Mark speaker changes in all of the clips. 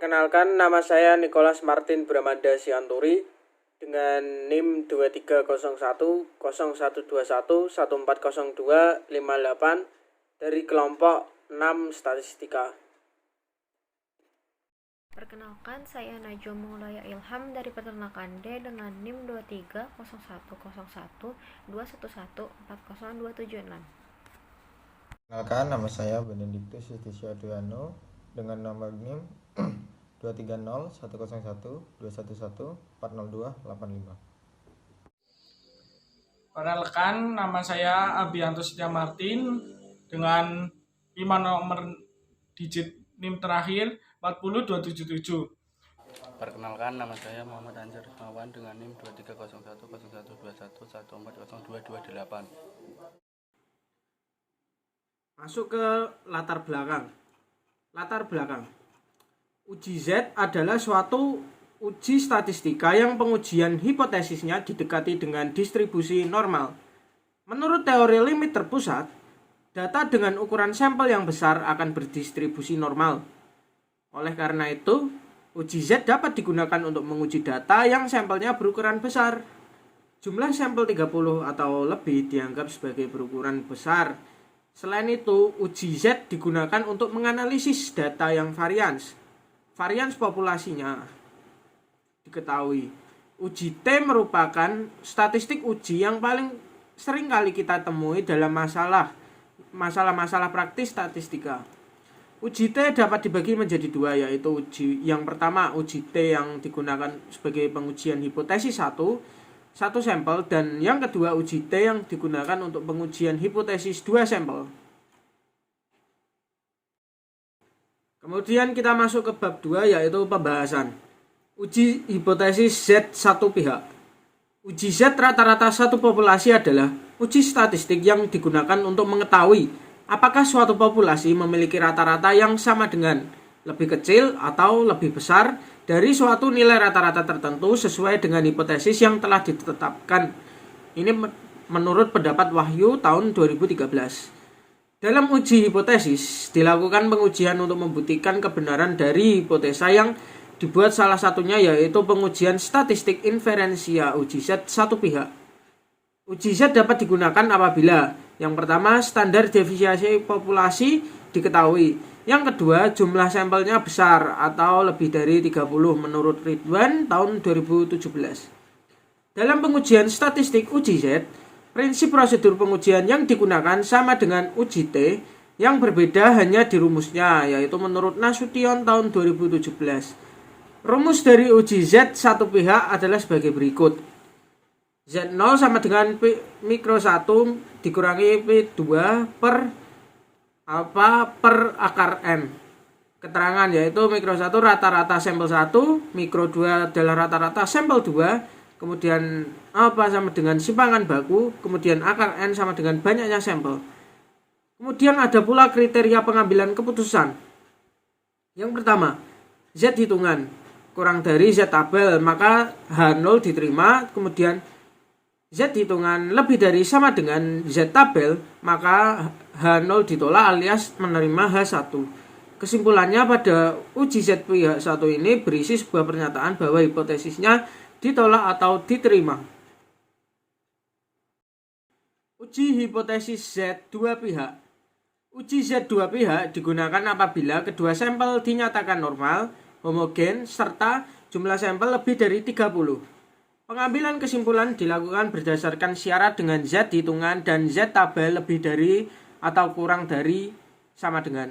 Speaker 1: Perkenalkan, nama saya Nicholas Martin Bramanda Sianturi dengan NIM 23010121140258 dari kelompok 6 Statistika.
Speaker 2: Perkenalkan, saya Najwa Maulaya Ilham dari Peternakan D dengan NIM 230101240276.
Speaker 3: Perkenalkan, nama saya Benediktus Justisio Adriano dengan nomor NIM 230110211402805.
Speaker 4: Perkenalkan, nama saya Abianto Setia Martin dengan 5 nomor digit NIM terakhir 40277.
Speaker 5: Perkenalkan, nama saya Muhammad Anjar Rismawan dengan NIM 23010121140228.
Speaker 1: Masuk ke latar belakang. Uji Z adalah suatu uji statistika yang pengujian hipotesisnya didekati dengan distribusi normal. Menurut teori limit terpusat, data dengan ukuran sampel yang besar akan berdistribusi normal. Oleh karena itu, uji Z dapat digunakan untuk menguji data yang sampelnya berukuran besar. Jumlah sampel 30 atau lebih dianggap sebagai berukuran besar. Selain itu, uji Z digunakan untuk menganalisis data yang varians populasinya diketahui. Uji T merupakan statistik uji yang paling sering kali kita temui dalam masalah praktis statistika. Uji T dapat dibagi menjadi dua, yaitu yang pertama uji T yang digunakan sebagai pengujian hipotesis satu sampel, dan yang kedua uji T yang digunakan untuk pengujian hipotesis 2 sampel. Kemudian kita masuk ke bab 2, yaitu pembahasan uji hipotesis Z satu pihak. Uji Z rata-rata satu populasi adalah uji statistik yang digunakan untuk mengetahui apakah suatu populasi memiliki rata-rata yang sama dengan, lebih kecil atau lebih besar dari suatu nilai rata-rata tertentu sesuai dengan hipotesis yang telah ditetapkan. Ini menurut pendapat Wahyu tahun 2013. Dalam uji hipotesis, dilakukan pengujian untuk membuktikan kebenaran dari hipotesa yang dibuat, salah satunya yaitu pengujian statistik inferensia uji Z satu pihak. Uji Z dapat digunakan apabila yang pertama, standar deviasi populasi diketahui. Yang kedua, jumlah sampelnya besar atau lebih dari 30 menurut Ridwan tahun 2017. Dalam pengujian statistik uji Z, prinsip prosedur pengujian yang digunakan sama dengan uji T, yang berbeda hanya di rumusnya, yaitu menurut Nasution tahun 2017. Rumus dari uji Z satu pihak adalah sebagai berikut. Z0 sama dengan P mikro 1 dikurangi P2 per alpha per akar M. Keterangan yaitu mikro 1 rata-rata sampel 1, mikro 2 adalah rata-rata sampel 2, kemudian alpha sama dengan simpangan baku, kemudian akar N sama dengan banyaknya sampel. Kemudian ada pula kriteria pengambilan keputusan. Yang pertama, Z hitungan kurang dari Z tabel, maka H0 diterima. Kemudian Z hitungan lebih dari sama dengan Z tabel, maka H0 ditolak alias menerima H1. Kesimpulannya, pada uji Z pihak 1 ini berisi sebuah pernyataan bahwa hipotesisnya ditolak atau diterima. Uji hipotesis Z dua pihak. Uji Z dua pihak digunakan apabila kedua sampel dinyatakan normal, homogen, serta jumlah sampel lebih dari 30. Pengambilan kesimpulan dilakukan berdasarkan syarat dengan Z hitungan dan Z tabel lebih dari atau kurang dari sama dengan.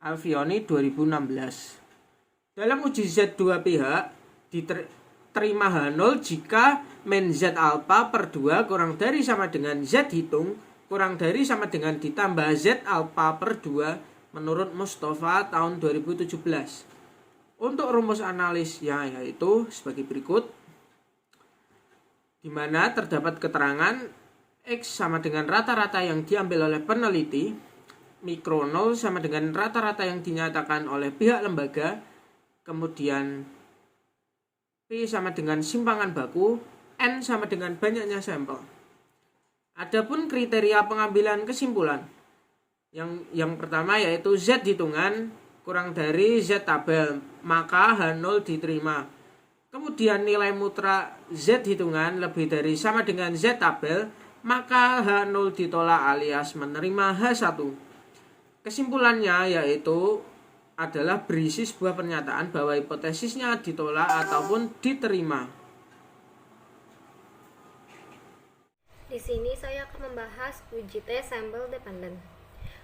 Speaker 1: Alfioni 2016. Dalam uji Z dua pihak diterima H0 jika min Z alpha per 2 kurang dari sama dengan Z hitung kurang dari sama dengan ditambah Z alpha per 2 menurut Mustafa tahun 2017. Untuk rumus analisnya yaitu sebagai berikut, di mana terdapat keterangan X sama dengan rata-rata yang diambil oleh peneliti, mikro 0 sama dengan rata-rata yang dinyatakan oleh pihak lembaga, kemudian P sama dengan simpangan baku, N sama dengan banyaknya sampel. Adapun kriteria pengambilan kesimpulan, yang pertama yaitu Z hitungan kurang dari Z tabel, maka H0 diterima. Kemudian nilai mutlak Z hitungan lebih dari sama dengan Z tabel, maka H0 ditolak alias menerima H1. Kesimpulannya yaitu adalah berisi sebuah pernyataan bahwa hipotesisnya ditolak ataupun diterima.
Speaker 2: Di sini saya akan membahas uji T sample dependent.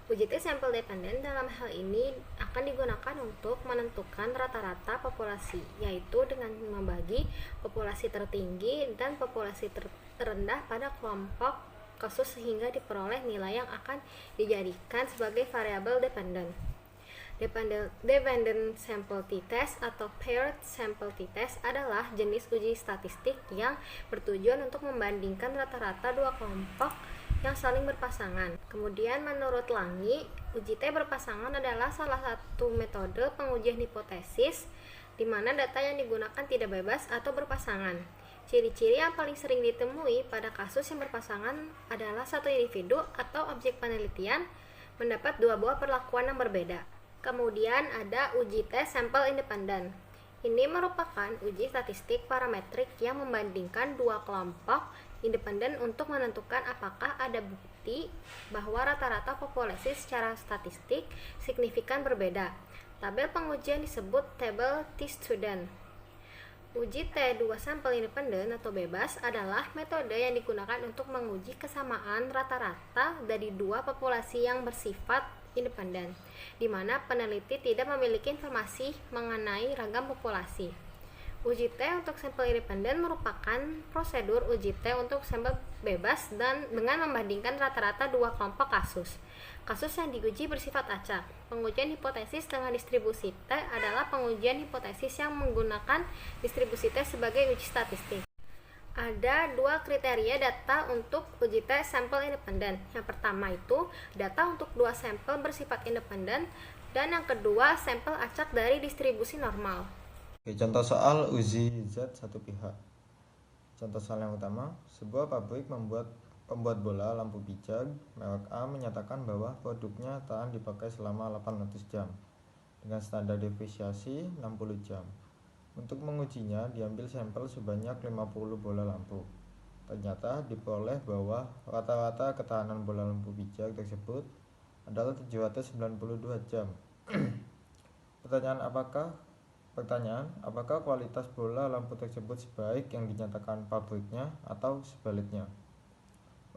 Speaker 2: Uji T sample dependent dalam hal ini akan digunakan untuk menentukan rata-rata populasi, yaitu dengan membagi populasi tertinggi dan populasi terendah pada kelompok kasus sehingga diperoleh nilai yang akan dijadikan sebagai variabel dependent. Dependent sample t-test atau paired sample t-test adalah jenis uji statistik yang bertujuan untuk membandingkan rata-rata dua kelompok yang saling berpasangan. Kemudian menurut Langi, uji T berpasangan adalah salah satu metode pengujian hipotesis di mana data yang digunakan tidak bebas atau berpasangan. Ciri-ciri yang paling sering ditemui pada kasus yang berpasangan adalah satu individu atau objek penelitian mendapat dua buah perlakuan yang berbeda. Kemudian ada uji T sampel independen. Ini merupakan uji statistik parametrik yang membandingkan dua kelompok independen untuk menentukan apakah ada bukti bahwa rata-rata populasi secara statistik signifikan berbeda. Tabel pengujian disebut tabel T-student. Uji T2 sampel independen atau bebas adalah metode yang digunakan untuk menguji kesamaan rata-rata dari dua populasi yang bersifat independen, di mana peneliti tidak memiliki informasi mengenai ragam populasi. Uji T untuk sampel independen merupakan prosedur uji T untuk sampel bebas dan dengan membandingkan rata-rata dua kelompok kasus. Kasus yang diuji bersifat acak. Pengujian hipotesis dengan distribusi T adalah pengujian hipotesis yang menggunakan distribusi T sebagai uji statistik. Ada dua kriteria data untuk uji T sampel independen. Yang pertama itu data untuk dua sampel bersifat independen dan yang kedua sampel acak dari distribusi normal.
Speaker 3: Oke, contoh soal uji Z satu pihak. Contoh soal yang utama, sebuah pabrik pembuat bola lampu pijak merek A menyatakan bahwa produknya tahan dipakai selama 800 jam dengan standar defisiensi 60 jam. Untuk mengujinya, diambil sampel sebanyak 50 bola lampu. Ternyata diperoleh bahwa rata-rata ketahanan bola lampu pijak tersebut adalah 792 jam. Pertanyaan, apakah kualitas bola lampu tersebut sebaik yang dinyatakan pabriknya atau sebaliknya?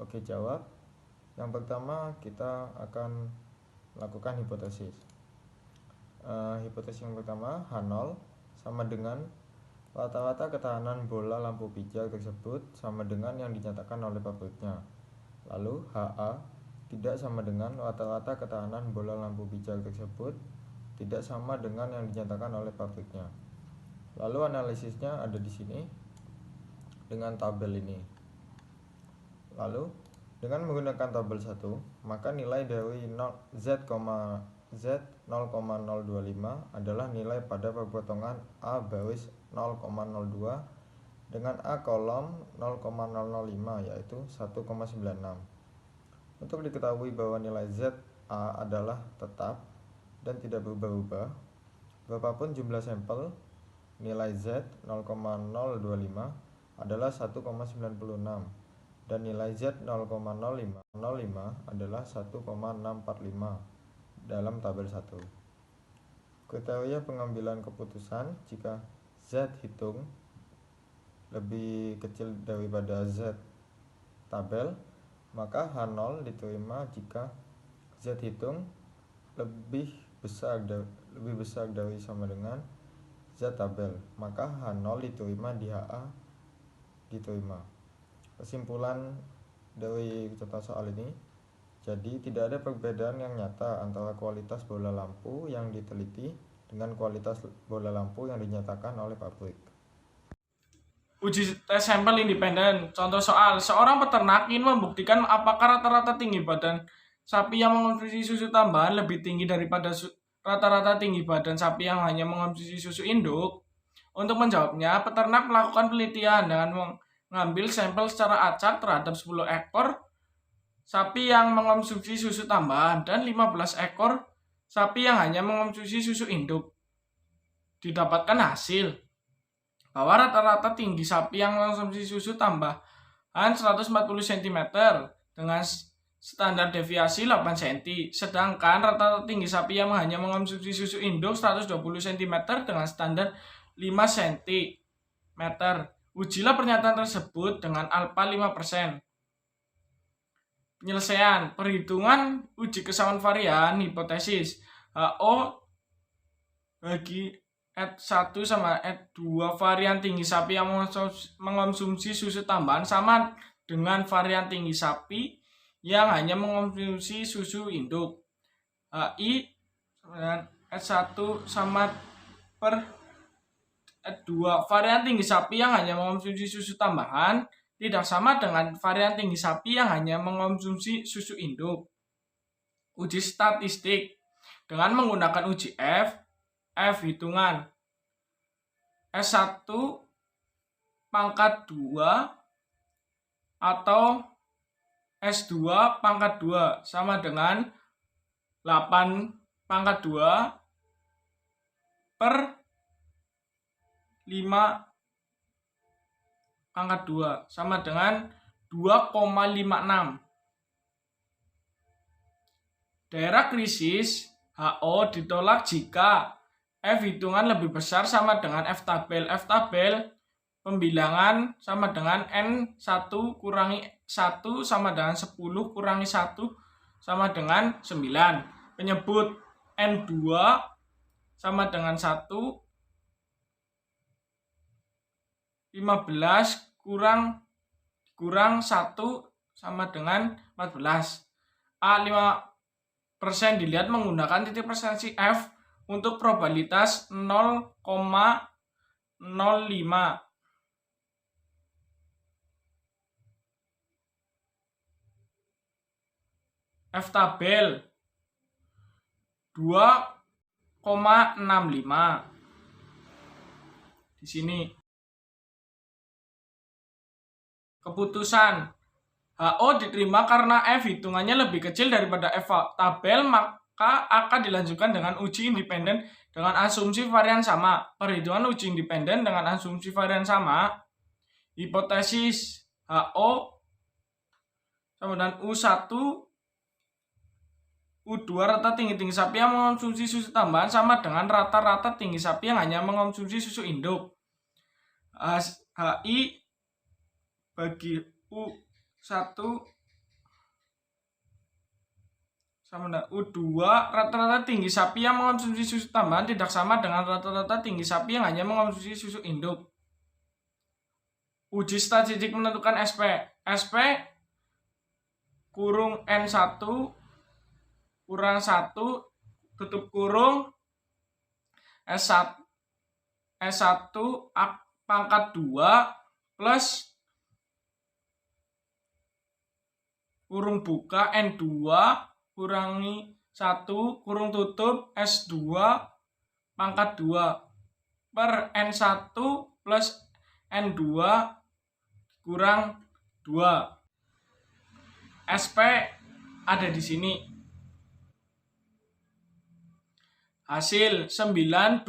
Speaker 3: Oke, jawab. Yang pertama, kita akan lakukan hipotesis. Hipotesis yang pertama, H0 sama dengan rata-rata ketahanan bola lampu pijak tersebut sama dengan yang dinyatakan oleh pabriknya. Lalu HA tidak sama dengan rata-rata ketahanan bola lampu pijak tersebut tidak sama dengan yang dinyatakan oleh pabriknya. Lalu analisisnya ada di sini dengan tabel ini. Lalu dengan menggunakan tabel 1, maka nilai dari Z0,025 adalah nilai pada perpotongan A baris 0,02 dengan A kolom 0,005 yaitu 1,96. Untuk diketahui bahwa nilai ZA adalah tetap dan tidak berubah-ubah, berapapun jumlah sampel, nilai Z 0,025 adalah 1,96 dan nilai Z 0,05 adalah 1,645 dalam tabel 1. Kriteria pengambilan keputusan jika Z hitung lebih kecil daripada Z tabel, maka H0 diterima. Jika Z hitung lebih besar dari sama dengan Z tabel, maka H0 diterima di HA diterima. Kesimpulan dari contoh soal ini, jadi tidak ada perbedaan yang nyata antara kualitas bola lampu yang diteliti dengan kualitas bola lampu yang dinyatakan oleh pabrik.
Speaker 4: Uji tes sampel independen. Contoh soal, seorang peternak ingin membuktikan apakah rata-rata tinggi badan sapi yang mengonsumsi susu tambahan lebih tinggi daripada rata-rata tinggi badan sapi yang hanya mengonsumsi susu induk. Untuk menjawabnya, peternak melakukan penelitian dengan mengambil sampel secara acak terhadap 10 ekor sapi yang mengonsumsi susu tambahan dan 15 ekor sapi yang hanya mengonsumsi susu induk. Didapatkan hasil bahwa rata-rata tinggi sapi yang mengonsumsi susu tambahan 140 cm dengan standar deviasi 8 cm, sedangkan rata-rata tinggi sapi yang hanya mengonsumsi susu induk 120 cm dengan standar 5 cm. Ujilah pernyataan tersebut dengan alfa 5%. Penyelesaian perhitungan uji kesamaan varian hipotesis HO bagi ET1 sama ET2 varian tinggi sapi yang mengonsumsi susu tambahan sama dengan varian tinggi sapi yang hanya mengonsumsi susu induk. HI dengan ET1 sama per ET2 varian tinggi sapi yang hanya mengonsumsi susu tambahan tidak sama dengan varian tinggi sapi yang hanya mengonsumsi susu induk. Uji statistik dengan menggunakan uji F hitungan S1 pangkat 2 atau S2 pangkat 2 sama dengan 8 pangkat 2 per 5 pangkat 2 sama dengan 2,56. Daerah krisis HO ditolak jika F hitungan lebih besar sama dengan F tabel. F tabel pembilangan sama dengan N1 kurangi 1 sama dengan 10 kurangi 1 sama dengan 9. Penyebut N2 sama dengan 1, 15 kurang 1 sama dengan 14. A 5% dilihat menggunakan titik persentase F untuk probabilitas 0,05. F tabel 2,65. Di sini keputusan HO diterima karena F hitungannya lebih kecil daripada F tabel, maka akan dilanjutkan dengan uji independen dengan asumsi varian sama. Perhitungan uji independen dengan asumsi varian sama. Hipotesis HO sama dengan U1 U2 rata tinggi sapi yang mengonsumsi susu tambahan sama dengan rata-rata tinggi sapi yang hanya mengonsumsi susu induk. HI bagi U1 sama dengan U2 rata-rata tinggi sapi yang mengonsumsi susu tambahan tidak sama dengan rata-rata tinggi sapi yang hanya mengonsumsi susu induk. Uji statistik menentukan SP. SP kurung N1 kurang 1 tutup kurung S1 pangkat 2 plus kurung buka N2 kurangi 1 kurung tutup S2 pangkat 2 per N1 plus N2 kurang 2. SP ada di sini. Hasil 926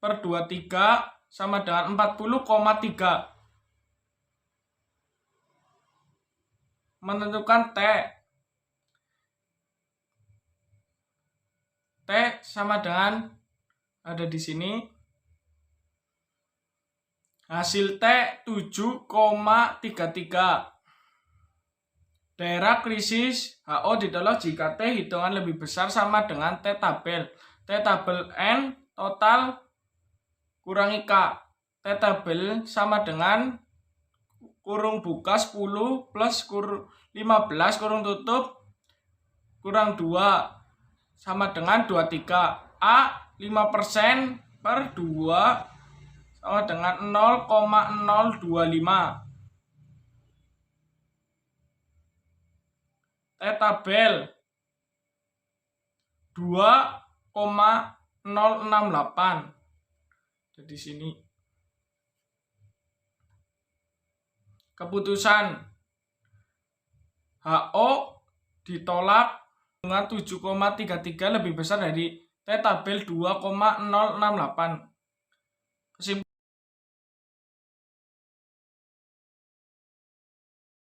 Speaker 4: per 23 sama dengan 40,3. Menentukan T sama dengan ada di sini. Hasil T 7,33. Daerah krisis HO ditolak jika T hitungan lebih besar sama dengan T tabel. T tabel N total kurangi K. T tabel sama dengan kurung buka 10 plus 15 kurung tutup kurang 2 sama dengan 23. A 5% per 2 sama dengan 0,025. T tabel 2,068. Jadi sini keputusan HO ditolak 7,33 lebih besar dari T tabel 2,068.